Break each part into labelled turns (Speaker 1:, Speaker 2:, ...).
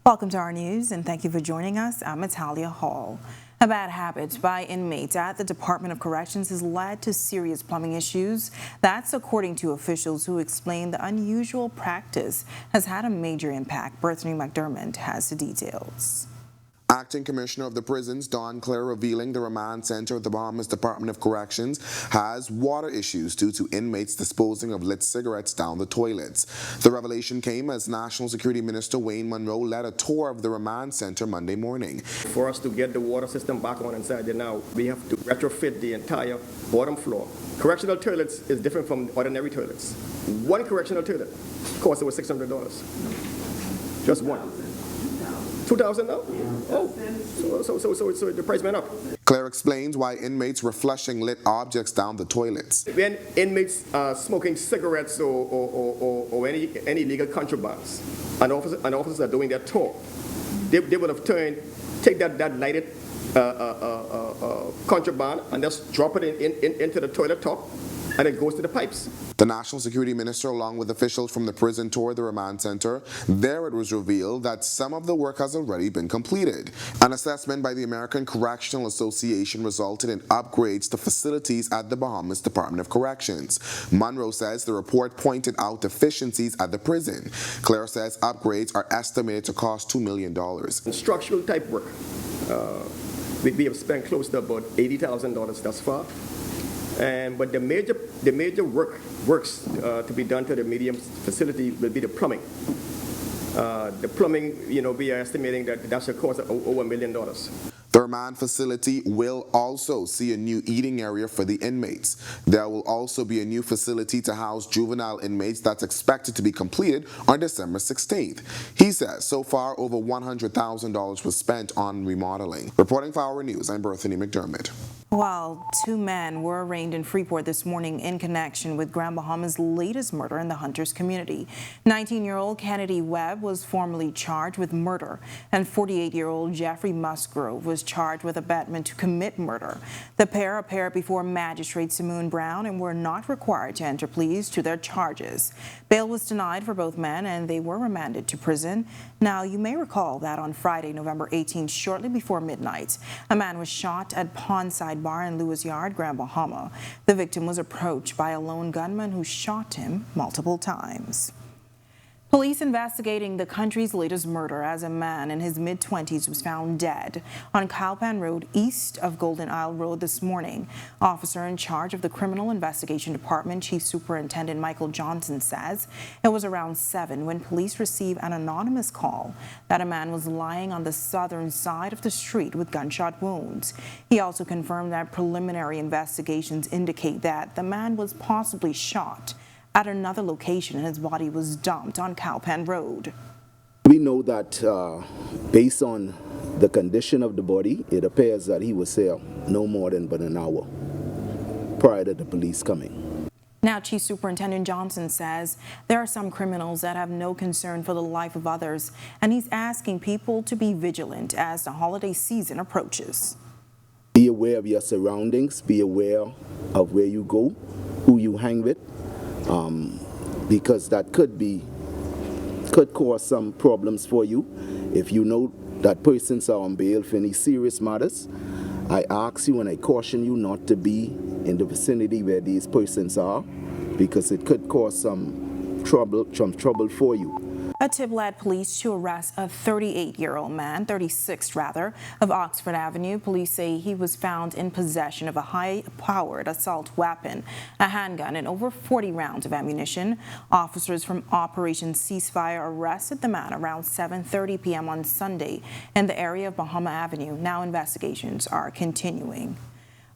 Speaker 1: Welcome to our news and thank you for joining us. I'm Natalia Hall. A bad habit by inmates at the Department of Corrections has led to serious plumbing issues. That's according to officials who explain the unusual practice has had a major impact. Bethany McDermott has the details.
Speaker 2: Acting Commissioner of the Prisons, Dawn Claire, revealing the remand center of the Bahamas Department of Corrections has water issues due to inmates disposing of lit cigarettes down the toilets. The revelation came as National Security Minister Wayne Monroe led a tour of the remand center Monday morning.
Speaker 3: For us to get the water system back on inside there now, we have to retrofit the entire bottom floor. Correctional toilets is different from ordinary toilets. One correctional toilet costs over $600. Just one. 2,000 now? Oh, so the price went up.
Speaker 2: Claire explains why inmates were flushing lit objects down the toilets.
Speaker 3: When inmates are smoking cigarettes or any illegal contrabands, and officers are doing their tour, they would have take that lighted contraband and just drop it into the toilet top, and it goes to the pipes.
Speaker 2: The National Security Minister, along with officials from the prison, toured the remand center. There it was revealed that some of the work has already been completed. An assessment by the American Correctional Association resulted in upgrades to facilities at the Bahamas Department of Corrections. Monroe says the report pointed out deficiencies at the prison. Claire says upgrades are estimated to cost $2 million.
Speaker 3: Structural type work, we have spent close to about $80,000 thus far. But the major works to be done to the medium facility will be the plumbing. The plumbing, we are estimating that should cost over $1 million.
Speaker 2: The remand facility will also see a new eating area for the inmates. There will also be a new facility to house juvenile inmates that's expected to be completed on December 16th. He says so far over $100,000 was spent on remodeling. Reporting for Our News, I'm Bethany McDermott.
Speaker 1: While two men were arraigned in Freeport this morning in connection with Grand Bahama's latest murder in the Hunters community. 19-year-old Kennedy Webb was formally charged with murder, and 48-year-old Jeffrey Musgrove was charged with abetment to commit murder. The pair appeared before Magistrate Simone Brown and were not required to enter pleas to their charges. Bail was denied for both men, and they were remanded to prison. Now, you may recall that on Friday, November 18th, shortly before midnight, a man was shot at Pondside Bar in Lewis Yard, Grand Bahama. The victim was approached by a lone gunman who shot him multiple times. Police investigating the country's latest murder as a man in his mid-20s was found dead on Cowpan Road east of Golden Isle Road this morning. Officer in charge of the Criminal Investigation Department, Chief Superintendent Michael Johnson, says it was around 7 when police received an anonymous call that a man was lying on the southern side of the street with gunshot wounds. He also confirmed that preliminary investigations indicate that the man was possibly shot at another location and his body was dumped on Cowpan Road.
Speaker 4: We know that based on the condition of the body, it appears that he was there no more than but an hour prior to the police coming.
Speaker 1: Now, Chief Superintendent Johnson says there are some criminals that have no concern for the life of others, and he's asking people to be vigilant as the holiday season approaches.
Speaker 4: Be aware of your surroundings, be aware of where you go, who you hang with. Because that could cause some problems for you. If you know that persons are on bail for any serious matters, I ask you and I caution you not to be in the vicinity where these persons are, because it could cause some trouble for you.
Speaker 1: A tip led police to arrest a 36-year-old man, of Oxford Avenue. Police say he was found in possession of a high-powered assault weapon, a handgun, and over 40 rounds of ammunition. Officers from Operation Ceasefire arrested the man around 7:30 p.m. on Sunday in the area of Bahama Avenue. Now investigations are continuing.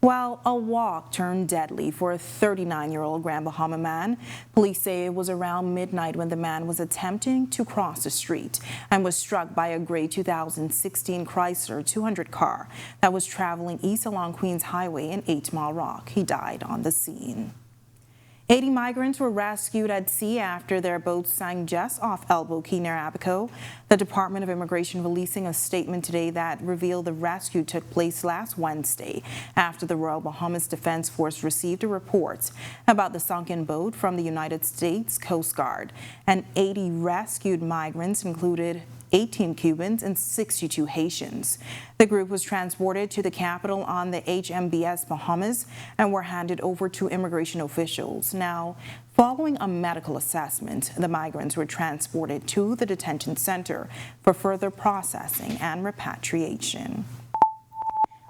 Speaker 1: Well, a walk turned deadly for a 39-year-old Grand Bahama man. Police say it was around midnight when the man was attempting to cross the street and was struck by a gray 2016 Chrysler 200 car that was traveling east along Queens Highway in 8 Mile Rock. He died on the scene. 80 migrants were rescued at sea after their boat sank just off Elbow Key near Abaco. The Department of Immigration releasing a statement today that revealed the rescue took place last Wednesday after the Royal Bahamas Defense Force received a report about the sunken boat from the United States Coast Guard. And 80 rescued migrants included 18 Cubans and 62 Haitians. The group was transported to the capital on the HMBS Bahamas and were handed over to immigration officials. Now, following a medical assessment, the migrants were transported to the detention center for further processing and repatriation.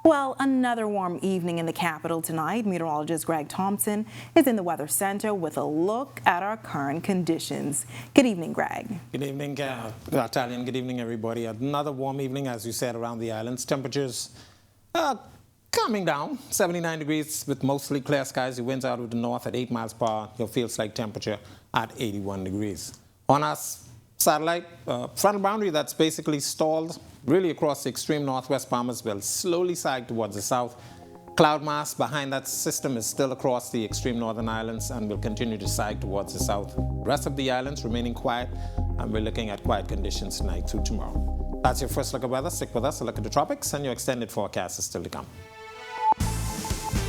Speaker 1: Well, another warm evening in the capital tonight. Meteorologist Greg Thompson is in the Weather Center with a look at our current conditions. Good evening, Greg.
Speaker 5: Good evening, Italian. Good evening, everybody. Another warm evening, as you said, around the islands. Temperatures coming down, 79 degrees with mostly clear skies. The winds out of the north at 8 miles per hour. Your field slight temperature at 81 degrees. On our satellite frontal boundary, that's basically stalled really across the extreme northwest Bahamas, will slowly sag towards the south. Cloud mass behind that system is still across the extreme northern islands and will continue to sag towards the south. The rest of the islands remaining quiet, and we're looking at quiet conditions tonight through tomorrow. That's your first look at weather. Stick with us, a look at the tropics, and your extended forecast is still to come.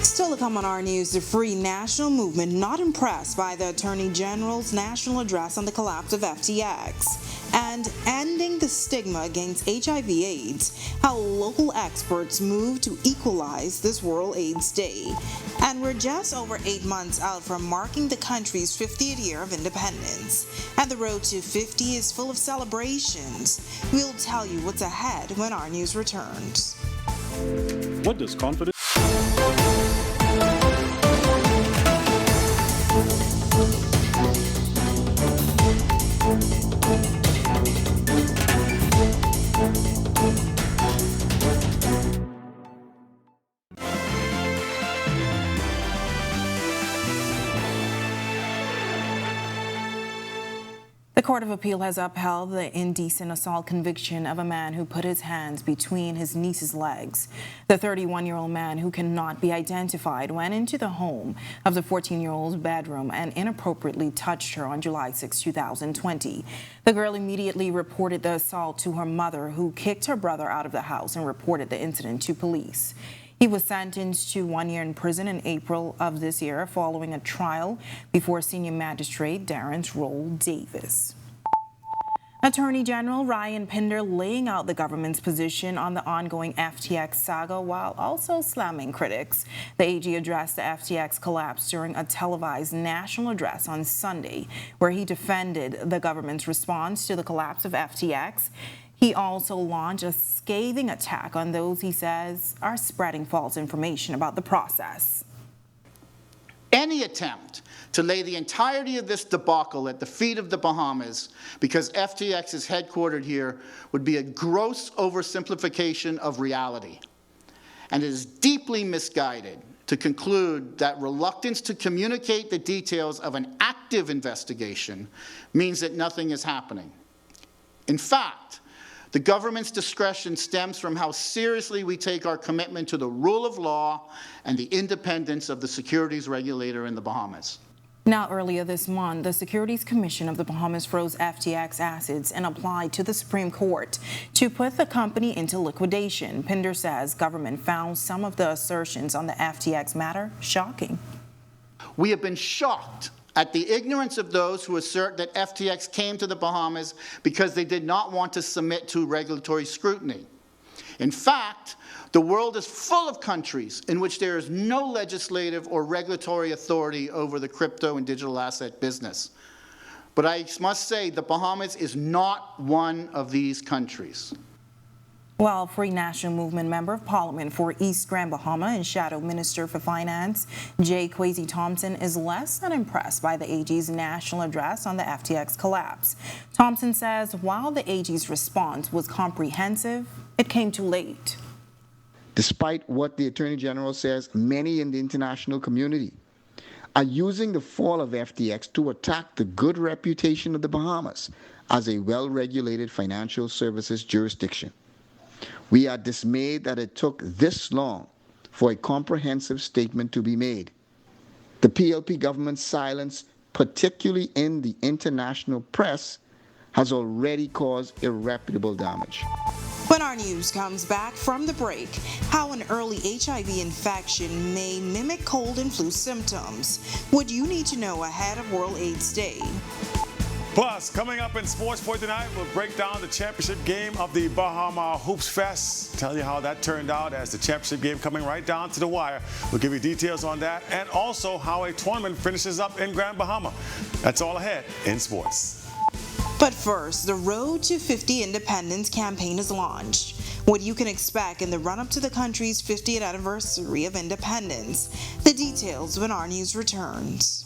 Speaker 1: Still to come on our news, the Free National Movement not impressed by the Attorney General's national address on the collapse of FTX, and ending the stigma against HIV/AIDS, how local experts move to equalize this World AIDS Day. And we're just over 8 months out from marking the country's 50th year of independence, and the road to 50 is full of celebrations. We'll tell you what's ahead when our news returns.
Speaker 6: What does confidence...
Speaker 1: The Court of Appeal has upheld the indecent assault conviction of a man who put his hands between his niece's legs. The 31-year-old man, who cannot be identified, went into the home of the 14-year-old's bedroom and inappropriately touched her on July 6, 2020. The girl immediately reported the assault to her mother, who kicked her brother out of the house and reported the incident to police. He was sentenced to 1 year in prison in April of this year following a trial before senior magistrate Darren Roll Davis. Attorney General Ryan Pinder laying out the government's position on the ongoing FTX saga while also slamming critics. The AG addressed the FTX collapse during a televised national address on Sunday, where he defended the government's response to the collapse of FTX. He also launched a scathing attack on those he says are spreading false information about the process.
Speaker 7: Any attempt to lay the entirety of this debacle at the feet of the Bahamas because FTX is headquartered here would be a gross oversimplification of reality. And it is deeply misguided to conclude that reluctance to communicate the details of an active investigation means that nothing is happening. In fact, the government's discretion stems from how seriously we take our commitment to the rule of law and the independence of the securities regulator in the Bahamas.
Speaker 1: Now, earlier this month, the Securities Commission of the Bahamas froze FTX assets and applied to the Supreme Court to put the company into liquidation. Pinder says government found some of the assertions on the FTX matter shocking.
Speaker 7: We have been shocked at the ignorance of those who assert that FTX came to the Bahamas because they did not want to submit to regulatory scrutiny. In fact, the world is full of countries in which there is no legislative or regulatory authority over the crypto and digital asset business. But I must say, the Bahamas is not one of these countries.
Speaker 1: Well, Free National Movement Member of Parliament for East Grand Bahama and Shadow Minister for Finance, J. Kwesi Thompson, is less than impressed by the AG's national address on the FTX collapse. Thompson says while the AG's response was comprehensive, it came too late.
Speaker 8: Despite what the Attorney General says, many in the international community are using the fall of FTX to attack the good reputation of the Bahamas as a well-regulated financial services jurisdiction. We are dismayed that it took this long for a comprehensive statement to be made. The PLP government's silence, particularly in the international press, has already caused irreparable damage.
Speaker 1: When our news comes back from the break, how an early HIV infection may mimic cold and flu symptoms. What you need to know ahead of World AIDS Day.
Speaker 6: Plus, coming up in Sports for tonight, we'll break down the championship game of the Bahama Hoops Fest. Tell you how that turned out as the championship game coming right down to the wire. We'll give you details on that and also how a tournament finishes up in Grand Bahama. That's all ahead in sports.
Speaker 1: But first, the Road to 50 Independence campaign is launched. What you can expect in the run-up to the country's 50th anniversary of independence. The details when Our News returns.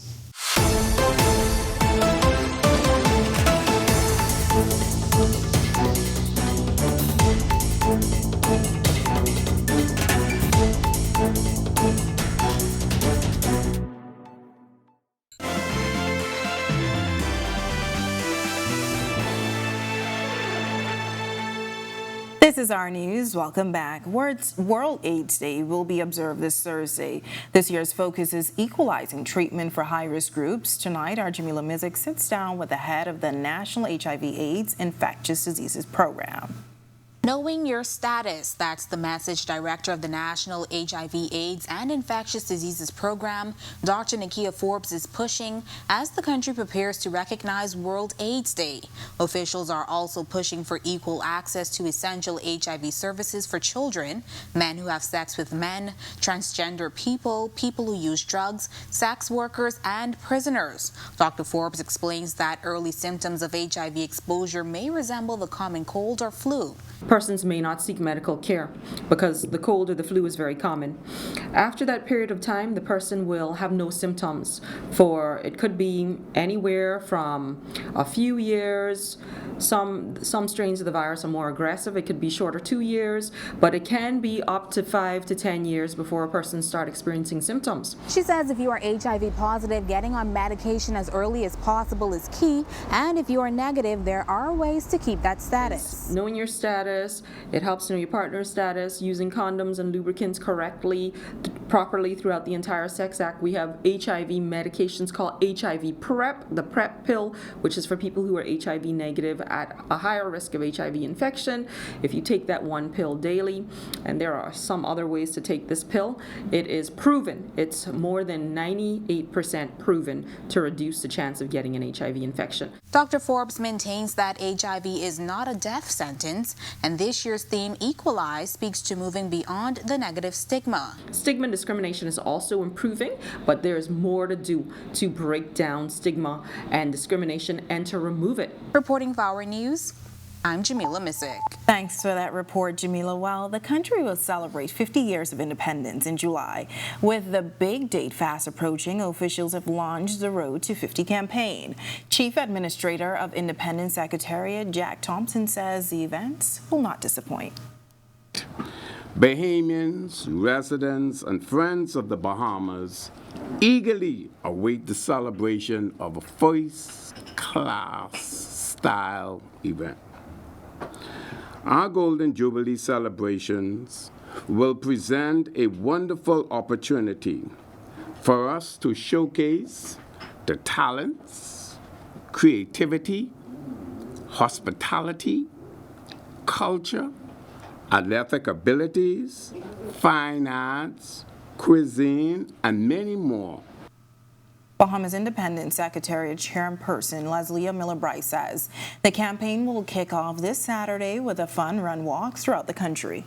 Speaker 1: This is Our News. Welcome back. World AIDS Day will be observed this Thursday. This year's focus is equalizing treatment for high-risk groups. Tonight, our Jamila Mizik sits down with the head of the National HIV/AIDS Infectious Diseases Program.
Speaker 9: Knowing your status, that's the message Director of the National HIV/AIDS and Infectious Diseases Program, Dr. Nakia Forbes, is pushing as the country prepares to recognize World AIDS Day. Officials are also pushing for equal access to essential HIV services for children, men who have sex with men, transgender people, people who use drugs, sex workers, and prisoners. Dr. Forbes explains that early symptoms of HIV exposure may resemble the common cold or flu.
Speaker 10: Persons may not seek medical care because the cold or the flu is very common. After that period of time, the person will have no symptoms for, it could be anywhere from a few years. Some strains of the virus are more aggressive. It could be shorter, 2 years, but it can be up to 5 to 10 years before a person starts experiencing symptoms.
Speaker 9: She says if you are HIV positive, getting on medication as early as possible is key, and if you are negative, there are ways to keep that status.
Speaker 10: Knowing your status, it helps to know your partner's status, using condoms and lubricants correctly, properly throughout the entire sex act. We have HIV medications called HIV PrEP, the PrEP pill, which is for people who are HIV negative at a higher risk of HIV infection. If you take that one pill daily, and there are some other ways to take this pill, it is proven, it's more than 98% proven to reduce the chance of getting an HIV infection.
Speaker 9: Dr. Forbes maintains that HIV is not a death sentence, and this year's theme, Equalize, speaks to moving beyond the negative stigma.
Speaker 10: Stigma and discrimination is also improving, but there's more to do to break down stigma and discrimination and to remove it.
Speaker 9: Reporting for Our News, I'm Jamila Mizik.
Speaker 1: Thanks for that report, Jamila. Well, the country will celebrate 50 years of independence in July. With the big date fast approaching, officials have launched the Road to 50 campaign. Chief Administrator of Independence Secretariat Jack Thompson says the events will not disappoint.
Speaker 11: Bahamians, residents, and friends of the Bahamas eagerly await the celebration of a first-class style event. Our Golden Jubilee celebrations will present a wonderful opportunity for us to showcase the talents, creativity, hospitality, culture, athletic abilities, fine arts, cuisine, and many more.
Speaker 1: Bahamas Independence Secretariat Chairperson Leslie Miller-Bryce says the campaign will kick off this Saturday with a fun run walks throughout the country.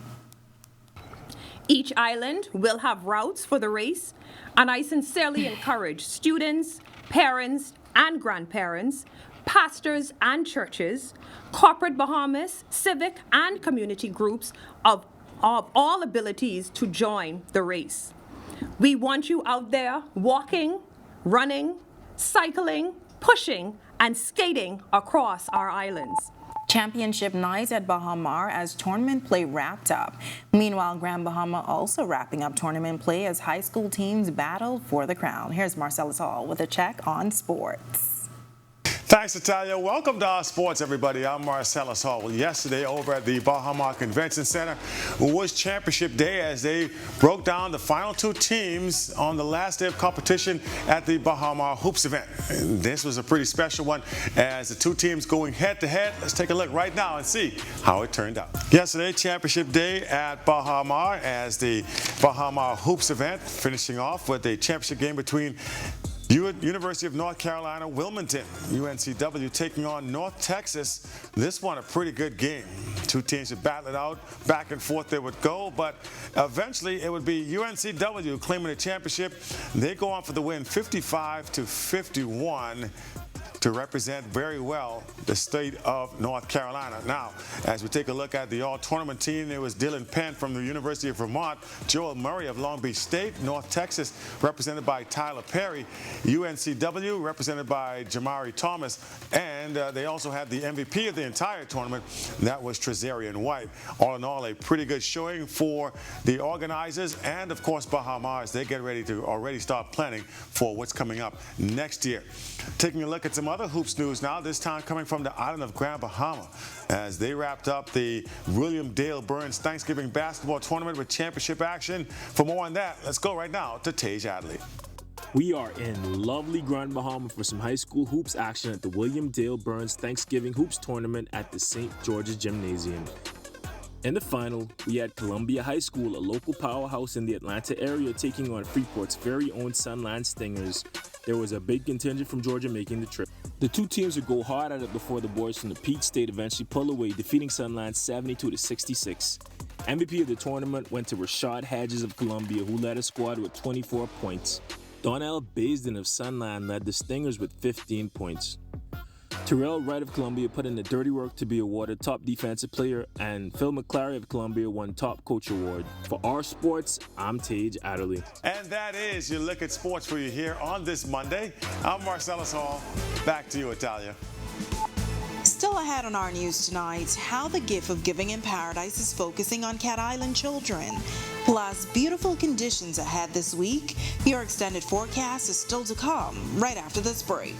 Speaker 12: Each island will have routes for the race, and I sincerely encourage students, parents, and grandparents, pastors and churches, corporate Bahamas, civic and community groups of all abilities to join the race. We want you out there walking, running, cycling, pushing, and skating across our islands.
Speaker 1: Championship nights at Bahama as tournament play wrapped up. Meanwhile, Grand Bahama also wrapping up tournament play as high school teams battle for the crown. Here's Marcellus Hall with a check on sports.
Speaker 6: Thanks, Natalia. Welcome to Our Sports, everybody. I'm Marcellus Hall. Well, yesterday over at the Bahama Convention Center was Championship Day as they broke down the final two teams on the last day of competition at the Bahama Hoops event. And this was a pretty special one as the two teams going head-to-head. Let's take a look right now and see how it turned out. Yesterday, Championship Day at Bahama as the Bahama Hoops event, finishing off with a championship game between University of North Carolina, Wilmington, UNCW taking on North Texas. This one a pretty good game. Two teams would battle it out, back and forth they would go, but eventually it would be UNCW claiming the championship. They go on for the win 55-51 to represent very well the state of North Carolina. Now, as we take a look at the all-tournament team, there was Dylan Penn from the University of Vermont, Joel Murray of Long Beach State, North Texas represented by Tyler Perry, UNCW represented by Jamari Thomas, and they also had the MVP of the entire tournament. That was Trezarian White. All in all, a pretty good showing for the organizers and, of course, Bahamas. They get ready to already start planning for what's coming up next year. Taking a look at some other hoops news now, this time coming from the island of Grand Bahama, as they wrapped up the William Dale Burns Thanksgiving basketball tournament with championship action. For more on that, let's go right now to Tage Adley.
Speaker 13: We are in lovely Grand Bahama for some high school hoops action at the William Dale Burns Thanksgiving Hoops Tournament at the St. George's Gymnasium. In the final, we had Columbia High School, a local powerhouse in the Atlanta area, taking on Freeport's very own Sunland Stingers. There was a big contingent from Georgia making the trip. The two teams would go hard at it before the boys from the Peach State eventually pull away, defeating Sunland 72-66. MVP of the tournament went to Rashad Hedges of Columbia, who led a squad with 24 points. Donnell Baisden of Sunland led the Stingers with 15 points. Terrell Wright of Columbia put in the dirty work to be awarded top defensive player, and Phil McClary of Columbia won top coach award. For Our Sports, I'm Tage Adderley.
Speaker 6: And that is your look at sports for you here on this Monday. I'm Marcellus Hall. Back to you, Italia.
Speaker 1: Still ahead on our news tonight, how the gift of giving in paradise is focusing on Cat Island children. Plus, beautiful conditions ahead this week. Your extended forecast is still to come right after this break.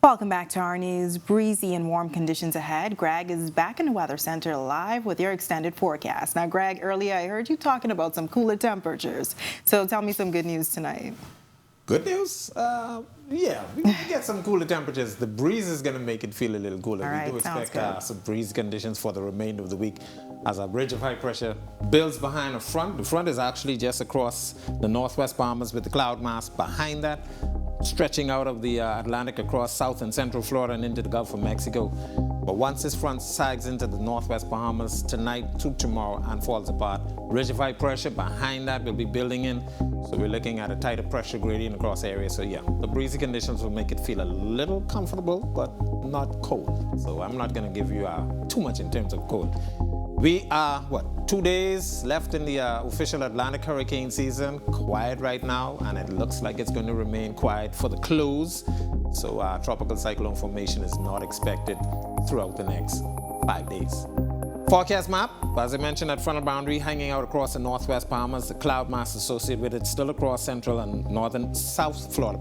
Speaker 1: Welcome back to our news. Breezy and warm conditions ahead. Greg is back in the Weather Center live with your extended forecast. Now, Greg, earlier I heard you talking about some cooler temperatures. So tell me some good news tonight.
Speaker 5: Good news? Yeah, we can get some cooler temperatures. The breeze is going to make it feel a little cooler.
Speaker 1: All right,
Speaker 5: we do expect
Speaker 1: some
Speaker 5: breeze conditions for the remainder of the week as our ridge of high pressure builds behind a front. The front is actually just across the northwest Bahamas with the cloud mass behind that, stretching out of the Atlantic across south and central Florida and into the Gulf of Mexico. But once this front sags into the northwest Bahamas tonight to tomorrow and falls apart, ridge of high pressure behind that will be building in. So we're looking at a tighter pressure gradient across areas. So yeah, the breezy conditions will make it feel a little comfortable, but not cold. So I'm not going to give you too much in terms of cold. We are, 2 days left in the official Atlantic hurricane season. Quiet right now, and it looks like it's going to remain quiet for the close. So tropical cyclone formation is not expected throughout the next 5 days. Forecast map, as I mentioned, that frontal boundary hanging out across the northwest Bahamas, the cloud mass associated with it still across central and northern south Florida,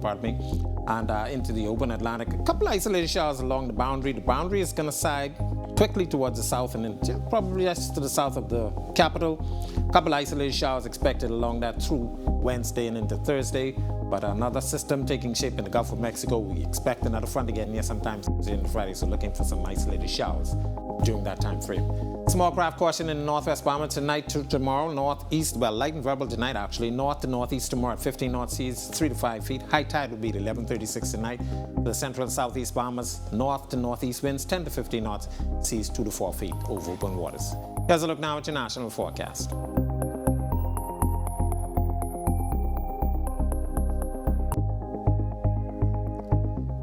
Speaker 5: and into the open Atlantic. A couple isolated showers along the boundary. The boundary is going to sag quickly towards the south and probably just to the south of the capital. A couple isolated showers expected along that through Wednesday and into Thursday. But another system taking shape in the Gulf of Mexico. We expect another front again here sometime in Friday, so looking for some isolated showers during that time frame. Small craft caution in the northwest Bahamas tonight to tomorrow. Northeast, light and variable tonight actually. North to northeast tomorrow at 15 knot seas, 3 to 5 feet. High tide will be at 11:36 tonight. The central and southeast Bahamas, north to northeast winds 10 to 15 knots, seas 2 to 4 feet over open waters. Here's a look now at your national forecast.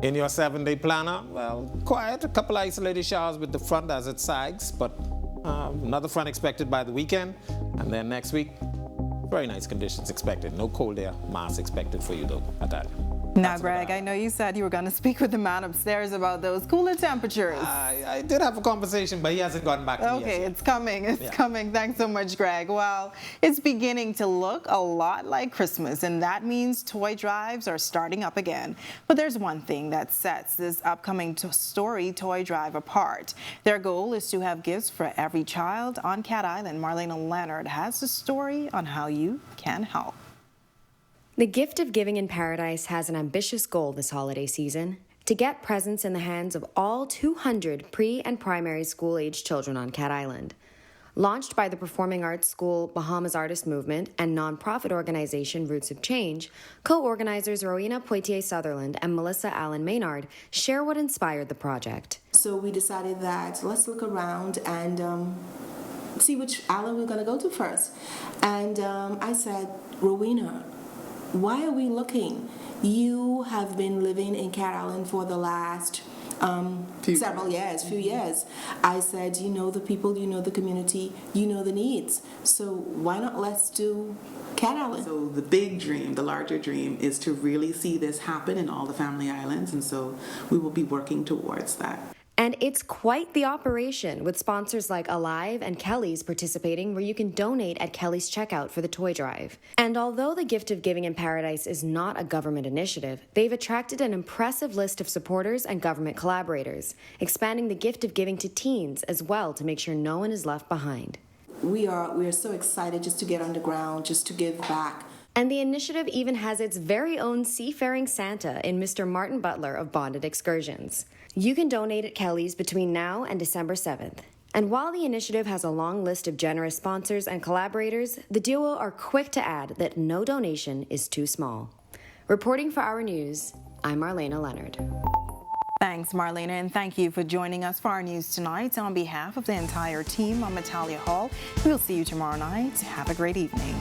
Speaker 5: In your 7-day planner, quiet, a couple isolated showers with the front as it sags, but another front expected by the weekend, and then next week, very nice conditions expected. No cold air mass expected for you though at that.
Speaker 1: Now, Greg, I know you said you were going to speak with the man upstairs about those cooler temperatures.
Speaker 5: I did have a conversation, but he hasn't gotten back to me
Speaker 1: Okay,
Speaker 5: yet.
Speaker 1: it's coming. It's coming. Thanks so much, Greg. Well, it's beginning to look a lot like Christmas, and that means toy drives are starting up again. But there's one thing that sets this upcoming Story Toy Drive apart. Their goal is to have gifts for every child on Cat Island. Marlena Leonard has a story on how you can help.
Speaker 14: The Gift of Giving in Paradise has an ambitious goal this holiday season: to get presents in the hands of all 200 pre- and primary school-age children on Cat Island. Launched by the performing arts school Bahamas Artist Movement and nonprofit organization Roots of Change, co-organizers Rowena Poitier-Sutherland and Melissa Allen Maynard share what inspired the project.
Speaker 15: So we decided that let's look around and see which island we're going to go to first. And I said, Rowena, why are we looking? You have been living in Cat Island for the last few years. I said, you know the people, you know the community, you know the needs. So why not let's do Cat Island?
Speaker 16: So the big dream, the larger dream, is to really see this happen in all the family islands, and so we will be working towards that.
Speaker 14: And it's quite the operation, with sponsors like Alive and Kelly's participating, where you can donate at Kelly's checkout for the toy drive. And although the Gift of Giving in Paradise is not a government initiative, they've attracted an impressive list of supporters and government collaborators, expanding the Gift of Giving to teens as well to make sure no one is left behind.
Speaker 15: We are so excited just to get on the ground, just to give back.
Speaker 14: And the initiative even has its very own seafaring Santa in Mr. Martin Butler of Bonded Excursions. You can donate at Kelly's between now and December 7th. And while the initiative has a long list of generous sponsors and collaborators, the duo are quick to add that no donation is too small. Reporting for Our News, I'm Marlena Leonard.
Speaker 1: Thanks, Marlena, and thank you for joining us for Our News tonight. On behalf of the entire team, I'm Natalia Hall. We'll see you tomorrow night. Have a great evening.